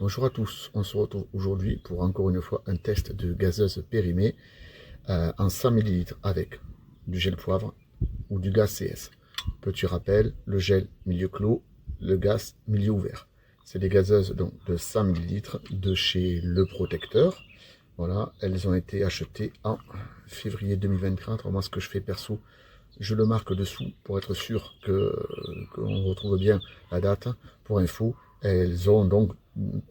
Bonjour à tous, on se retrouve aujourd'hui pour encore une fois un test de gazeuse périmée en 100 ml avec du gel poivre ou du gaz CS. Petit rappel, le gel milieu clos, le gaz milieu ouvert. C'est des gazeuses donc, de 100 ml de chez Le Protecteur. Voilà, elles ont été achetées en février 2024. Moi, ce que je fais perso, je le marque dessous pour être sûr qu'on retrouve bien la date. Pour info, elles ont donc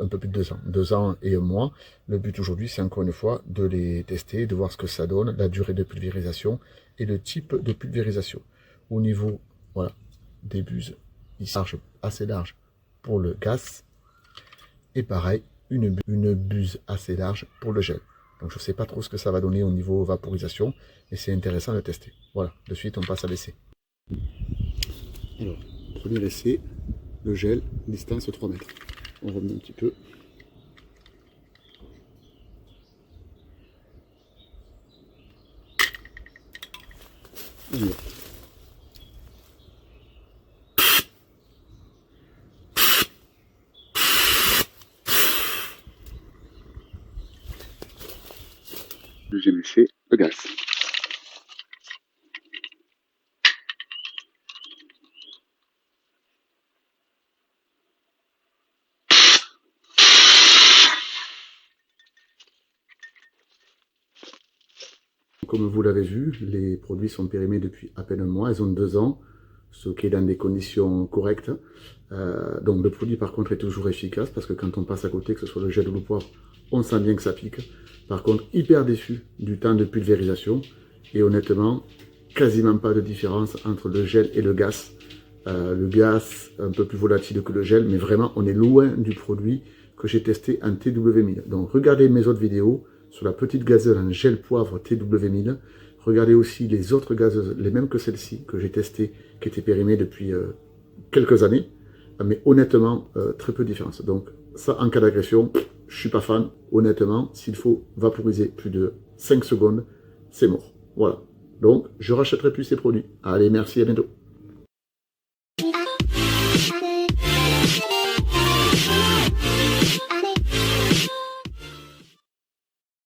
un peu plus de 2 ans, 2 ans et un mois. Le but aujourd'hui, c'est encore une fois de les tester, de voir ce que ça donne, la durée de pulvérisation et le type de pulvérisation. Au niveau voilà, des buses, il s'arche assez large pour le gaz et pareil, une buse assez large pour le gel. Donc je ne sais pas trop ce que ça va donner au niveau vaporisation, mais c'est intéressant de tester. Voilà, de suite on passe à l'essai. Alors, premier essai, le gel, distance 3 mètres. On remet un petit peu. On y va. Deuxième essai, le gaz. Comme vous l'avez vu, les produits sont périmés depuis à peine un mois, ils ont 2 ans, ce qui est dans des conditions correctes. Donc le produit par contre est toujours efficace parce que quand on passe à côté, que ce soit le gel ou le poivre, on sent bien que ça pique. Par contre, hyper déçu du temps de pulvérisation et honnêtement, quasiment pas de différence entre le gel et le gaz. Le gaz un peu plus volatile que le gel, mais vraiment on est loin du produit que j'ai testé en TW1000. Donc regardez mes autres vidéos sur la petite gazeuse en gel poivre TW1000. Regardez aussi les autres gazeuses, les mêmes que celle-ci, que j'ai testées, qui étaient périmées depuis quelques années. Mais honnêtement, très peu de différence. Donc ça, en cas d'agression, je suis pas fan. Honnêtement, s'il faut vaporiser plus de 5 secondes, c'est mort. Voilà. Donc, je rachèterai plus ces produits. Allez, merci, à bientôt.